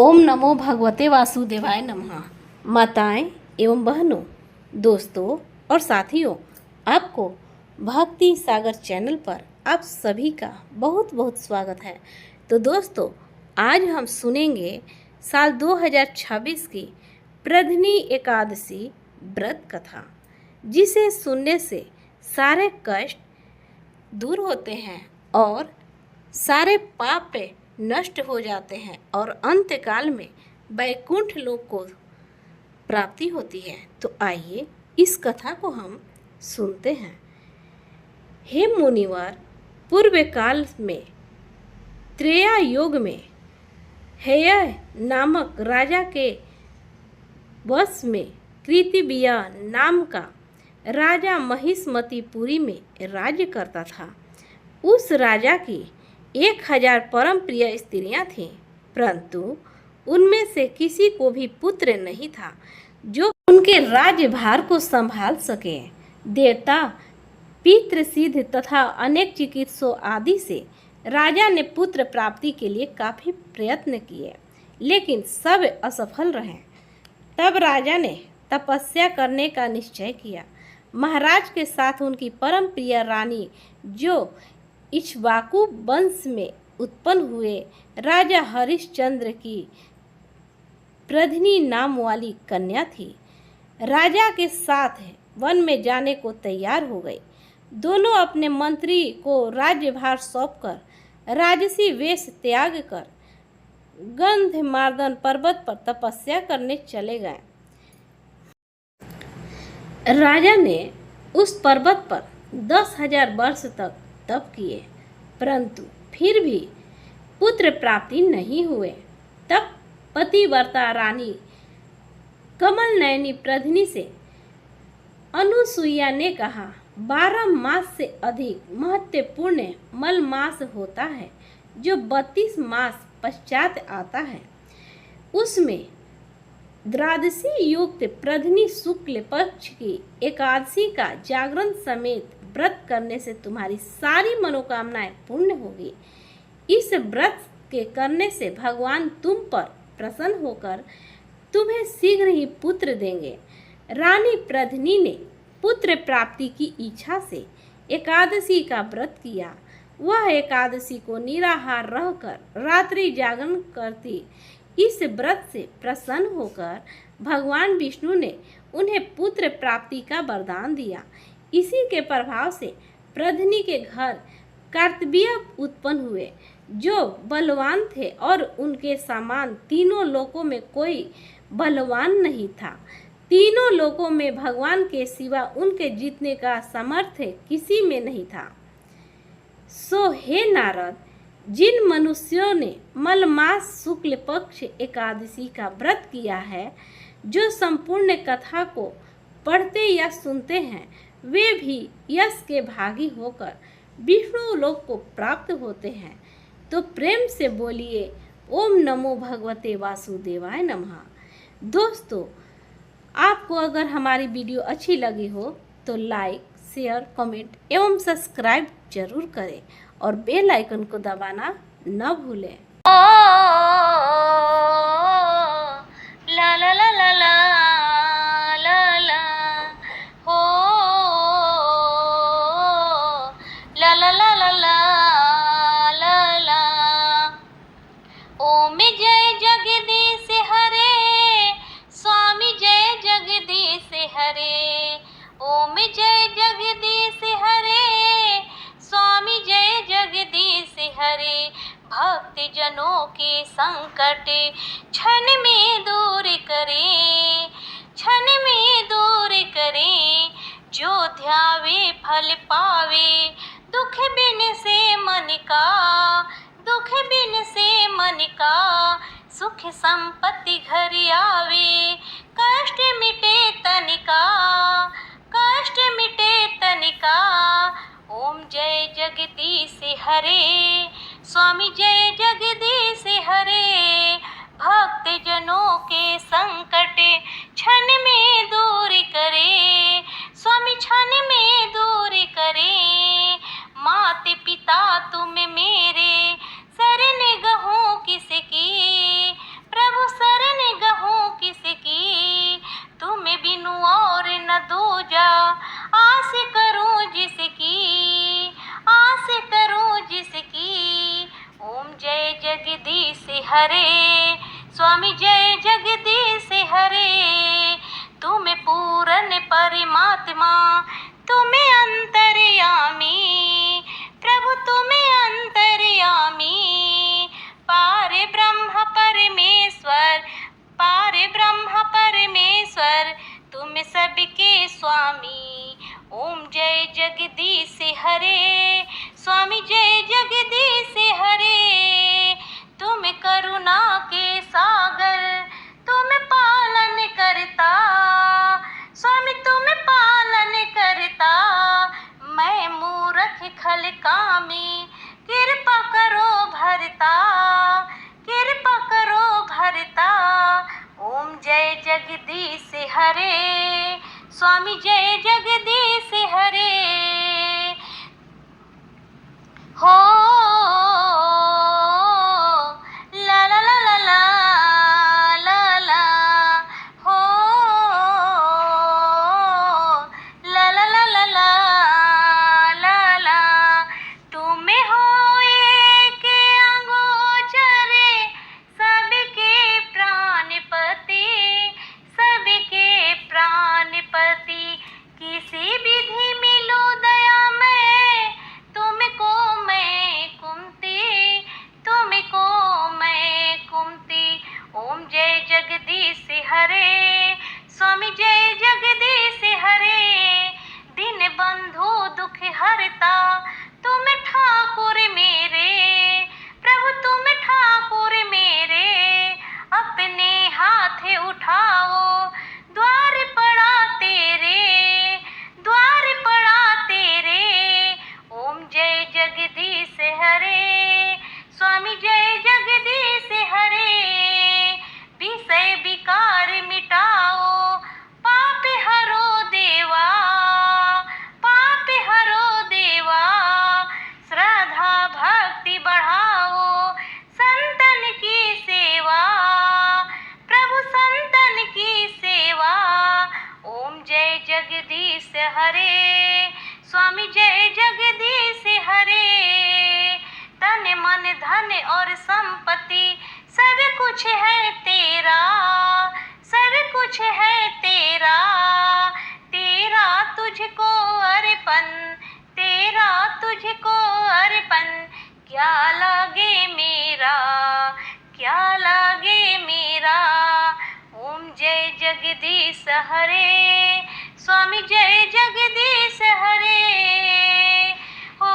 ओम नमो भगवते वासुदेवाय नमः। माताएं एवं बहनों, दोस्तों और साथियों, आपको भक्ति सागर चैनल पर आप सभी का बहुत बहुत स्वागत है। तो दोस्तों, आज हम सुनेंगे साल 2026 की प्रधनी एकादशी व्रत कथा, जिसे सुनने से सारे कष्ट दूर होते हैं और सारे पाप नष्ट हो जाते हैं और अंतकाल में वैकुंठ लोक को प्राप्ति होती है। तो आइए इस कथा को हम सुनते हैं। हे मुनिवर, पूर्व काल में त्रेता युग में हेय नामक राजा के वश में कृतिबिया नाम का राजा महिष्मतिपुरी में राज्य करता था। उस राजा की 1000 परम प्रिय स्त्रियां थीं, परंतु उनमें से किसी को भी पुत्र नहीं था जो उनके राज्यभार को संभाल सके। देवता, पितृ सिद्ध तथा अनेक चिकित्सकों आदि से राजा ने पुत्र प्राप्ति के लिए काफी प्रयत्न किए, लेकिन सब असफल रहे। तब राजा ने तपस्या करने का निश्चय किया। महाराज के साथ उनकी परम प्रिय रानी, जो इक्ष्वाकु वंश में उत्पन्न हुए राजा हरिश्चंद्र की प्रधनी नाम वाली कन्या थी, राजा के साथ वन में जाने को तैयार हो गई। दोनों अपने मंत्री को राज्यभार सौंपकर राजसी वेश त्याग कर गंधमार्दन पर्वत पर तपस्या करने चले गए। राजा ने उस पर्वत पर 10,000 वर्ष तक तप किए, परंतु फिर भी पुत्र प्राप्ति नहीं हुए। तब पतिव्रता रानी कमल नयनी प्रधनी से अनुसुईया ने कहा, 12 मास से अधिक महत्वपूर्ण मल मास होता है, जो 32 मास पश्चात आता है। उसमें द्वादशी युक्त प्रधनी शुक्ल पक्ष की एकादशी का जागरण समेत व्रत करने से तुम्हारी सारी मनोकामनाएं पूर्ण होगी। इस व्रत के करने से भगवान तुम पर प्रसन्न होकर तुम्हें शीघ्र ही पुत्र देंगे। रानी प्रधनी ने पुत्र प्राप्ति की इच्छा से एकादशी का व्रत किया। वह एकादशी को निराहार रहकर रात्रि जागरण करती। इस व्रत से प्रसन्न होकर भगवान विष्णु ने उन्हें पुत्र प्राप्ति का वरदान दिया। इसी के प्रभाव से प्रधनी के घर कार्तवीर्य उत्पन्न हुए, जो बलवान थे और उनके समान तीनों लोकों में कोई बलवान नहीं था। तीनों लोकों में भगवान के सिवा उनके जीतने का सामर्थ्य किसी में नहीं था। सो हे नारद, जिन मनुष्यों ने मलमास शुक्ल पक्ष एकादशी का व्रत किया है, जो संपूर्ण कथा को पढ़ते या सुनते हैं, वे भी यश के भागी होकर विष्णु लोक को प्राप्त होते हैं। तो प्रेम से बोलिए, ओम नमो भगवते वासुदेवाय नमः। दोस्तों, आपको अगर हमारी वीडियो अच्छी लगी हो तो लाइक, शेयर, कमेंट एवं सब्सक्राइब जरूर करें और बेल आइकन को दबाना न भूलें। ला ला ला ला ला ला ला हो ला ला ला ला ला ला ला। ओम जय जगदीश हरे, स्वामी जय जगदीश हरे। ओम जय जगदीश हरे, स्वामी जय जगदीश हरे। भक्त जनों के संकट क्षण में दूर करे, क्षण में दूर करे। जो ध्यावे फल पावे, दुख बिन से मन का, दुख बिन से मन का। सुख संपत्ति घर आवे, कष्ट मिटे तनिका, कष्ट मिटे तनिका। ओम जय जगदीश हरे, स्वामी जय जगदीश हरे। भक्त जनों के संकट क्षण में दूर करे, स्वामी क्षण में दूर करे। मात पिता तुम मेरे, शरण गहूँ किसकी, प्रभु स्वामी जय जगदीश हरे, तुम पूर्ण परमात्मा, तुम अंतर्यामी, प्रभु तुम अंतर्यामी, पार ब्रह्म परमेश्वर, पार ब्रह्म परमेश्वर, तुम सबके स्वामी। ओम जय जगदीश हरे, स्वामी जय जगदीश हरे, तुम करुणा के सागर, तुम पालन करता, स्वामी तुम पालन करता, मैं मूर्ख खल कामी, कृपा करो भरता, कृपा करो भरता। ओम जय जगदीश हरे, स्वामी जय जगदीश हरे। हो ला ला ला ला ला ला ला, हो ला ला ला ला ला ला ला, तुम हो एक अगोचरे, सबके प्राणपति, सबके प्राणपति, किसी विधि मिलो दया में, तुमको मैं कुमती, तुमको मैं कुमती। ओम जय जगदीश हरे, स्वामी जय जगदीश हरे, दिन बंधु दुख हरता, तुम ठाकुर मेरे, प्रभु तुम ठाकुर मेरे, अपने हाथ उठाओ, द्वार पड़ा तेरे, द्वार पड़ा तेरे। ओम जय जगदीश हरे, स्वामी जय जगदीश हरे, विषय विकार मिटाओ, पाप हरो देवा, पाप हरो देवा, श्रद्धा भक्ति बढ़ाओ, संतन की सेवा, प्रभु संतन की सेवा। ओम जय जगदीश हरे, स्वामी जय जगदीश हरे, तन मन धन और संपत्ति सब कुछ है तेरा, सब कुछ है तेरा, तेरा तुझको अर्पण, तेरा तुझको अर्पण, क्या लागे मेरा, क्या लागे मेरा। ओम जय जगदीश हरे, स्वामी जय जगदीश हरे। हो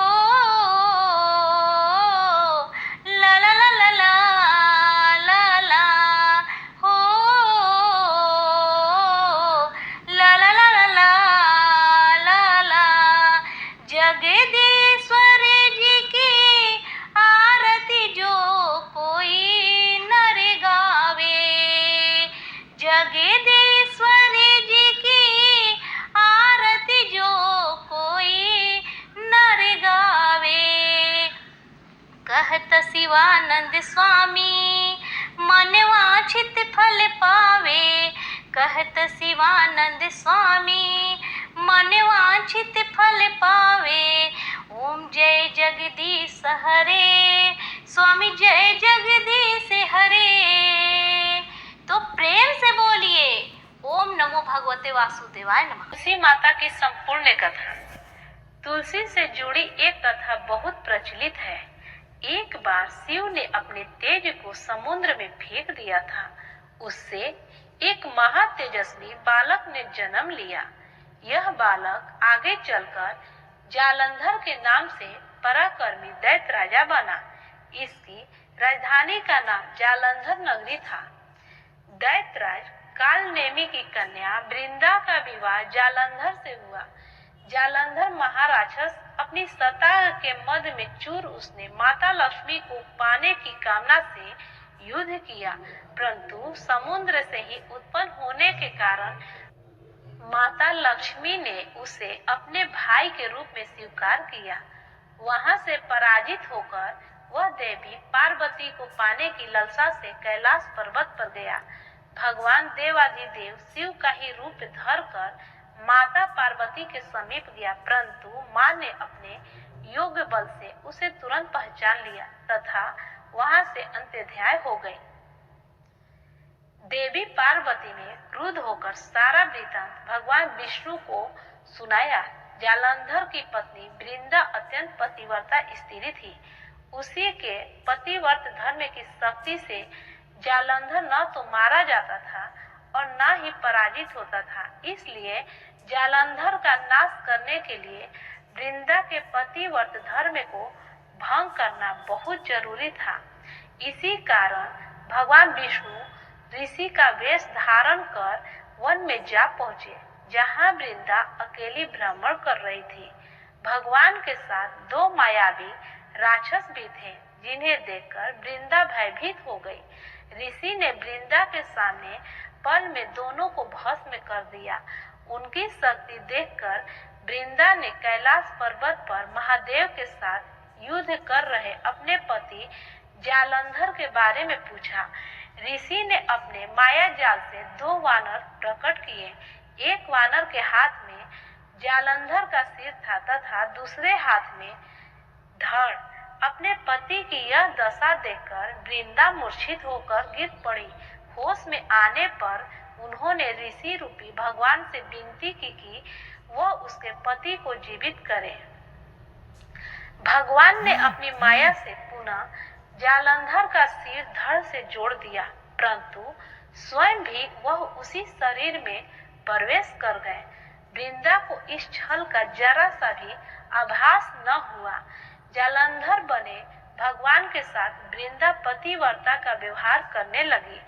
ला ला ला ला ला ला ला, हो ला ला ला ला ला ला ला, जगदीश्वर जी की आरती जो कोई नर गावे, जगदीश्वर जी की आरती जो कोई नर गावे। कहत शिवानंद स्वामी, मन वांछित फल पावे, कहत शिवानंद स्वामी, मन वांछित फल पावे। ओम जय जगदीश हरे, स्वामी जय जगदीश हरे। तो प्रेम से बोलिए ओम नमो भगवते वासुदेवाय नमः। तुलसी माता की संपूर्ण कथा। तुलसी से जुड़ी एक कथा बहुत प्रचलित है। एक बार शिव ने अपने तेज को समुद्र में फेंक दिया था। उससे एक महातेजस्वी बालक ने जन्म लिया। यह बालक आगे चलकर जालंधर के नाम से पराक्रमी दैत्य राजा बना। इसकी राजधानी का नाम जालंधर नगरी था। दैत्यराज कालनेमी की कन्या वृंदा का विवाह जालंधर से हुआ। जालंधर महाराक्षस अपनी सत्ता के मद में चूर उसने माता लक्ष्मी को पाने की कामना से युद्ध किया, परंतु समुद्र से ही उत्पन्न होने के कारण माता लक्ष्मी ने उसे अपने भाई के रूप में स्वीकार किया। वहां से पराजित होकर वह देवी पार्वती को पाने की लालसा से कैलाश पर्वत पर गया। भगवान देवाधिदेव शिव का ही रूप धरकर माता पार्वती के समीप गया, परंतु मां ने अपने योग्य बल से उसे तुरंत पहचान लिया तथा वहां से अंत्यध्याय हो गई। देवी पार्वती ने क्रुद्ध होकर सारा वृत्तांत भगवान विष्णु को सुनाया। जालंधर की पत्नी वृंदा अत्यंत पतिव्रता स्त्री थी। उसी के पतिव्रत धर्म की शक्ति से जालंधर न तो मारा जाता था और न ही पराजित होता था। इसलिए जालंधर का नाश करने के लिए वृंदा के पतिव्रत धर्म को भंग करना बहुत जरूरी था। इसी कारण भगवान विष्णु ऋषि का वेश धारण कर वन में जा पहुंचे, जहां वृंदा अकेली भ्रमण कर रही थी। भगवान के साथ दो मायावी राक्षस भी थे, जिन्हें देखकर वृंदा भयभीत हो गई। ऋषि ने वृंदा के सामने पल में दोनों को भस्म कर दिया। उनकी शक्ति देखकर वृंदा ने कैलाश पर्वत पर महादेव के साथ युद्ध कर रहे अपने पति जालंधर के बारे में पूछा। ऋषि ने अपने माया जाल से दो वानर प्रकट किए। एक वानर के हाथ में जालंधर का सिर था तथा दूसरे हाथ में धड़। अपने पति की यह दशा देखकर वृंदा मूर्छित होकर गिर पड़ी। होश में आने पर उन्होंने ऋषि रूपी भगवान से विनती की कि वह उसके पति को जीवित करे। भगवान ने अपनी माया से पुनः जालंधर का सिर धड़ से जोड़ दिया, परंतु स्वयं भी वह उसी शरीर में प्रवेश कर गए। वृंदा को इस छल का जरा सा भी आभास न हुआ। जालंधर बने भगवान के साथ वृंदा पतिव्रता का व्यवहार करने लगी,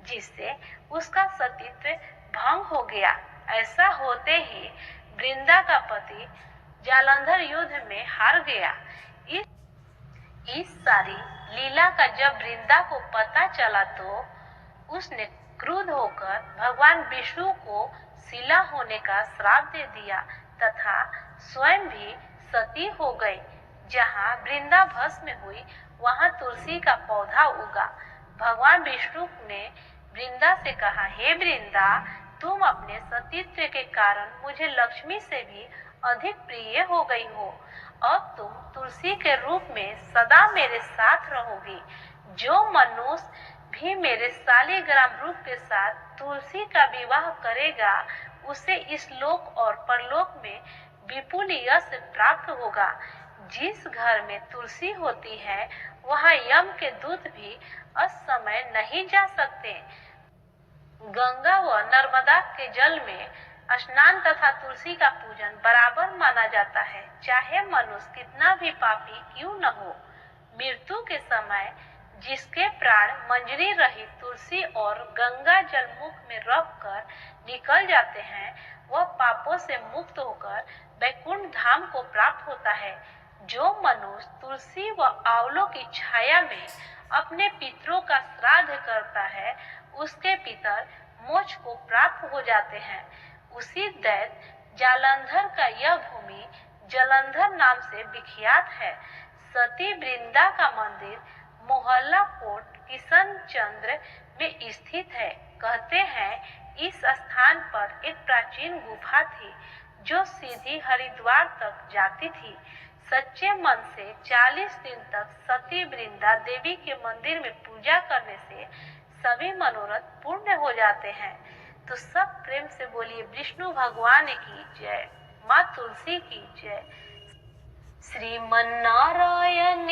जिससे उसका सतीत्व भंग हो गया। ऐसा होते ही वृंदा का पति जालंधर युद्ध में हार गया। इस सारी लीला का जब वृंदा को पता चला तो उसने क्रुद्ध होकर भगवान विष्णु को शिला होने का श्राप दे दिया तथा स्वयं भी सती हो गई। जहाँ वृंदा भस्म हुई वहाँ तुलसी का पौधा उगा। भगवान विष्णु ने वृंदा से कहा, हे वृंदा, तुम अपने सतीत्व के कारण मुझे लक्ष्मी से भी अधिक प्रिय हो गई हो। अब तुम तुलसी के रूप में सदा मेरे साथ रहोगी। जो मनुष्य भी मेरे शालिग्राम रूप के साथ तुलसी का विवाह करेगा, उसे इस लोक और परलोक में विपुल यश प्राप्त होगा। जिस घर में तुलसी होती है, वहाँ यम के दूत भी असमय नहीं जा सकते। गंगा व नर्मदा के जल में स्नान तथा तुलसी का पूजन बराबर माना जाता है, चाहे मनुष्य कितना भी पापी क्यों न हो। मृत्यु के समय जिसके प्राण मंजरी रहित तुलसी और गंगा जल मुख में रखकर निकल जाते हैं, वह पापों से मुक्त होकर वैकुंठ धाम को प्राप्त होता है। जो मनुष्य तुलसी व आंवलों की छाया में अपने पितरों का श्राद्ध करता है, उसके पितर मोक्ष को प्राप्त हो जाते हैं। उसी दैत्य जालंधर का यह भूमि जालंधर नाम से विख्यात है। सती वृंदा का मंदिर मोहल्ला कोट किशन चंद्र में स्थित है। कहते हैं इस स्थान पर एक प्राचीन गुफा थी जो सीधी हरिद्वार तक जाती थी। सच्चे मन से 40 दिन तक सती वृंदा देवी के मंदिर में पूजा करने से सभी मनोरथ पूर्ण हो जाते हैं। तो सब प्रेम से बोलिए विष्णु भगवान की जय, माँ तुलसी की जय। श्रीमन्नारायण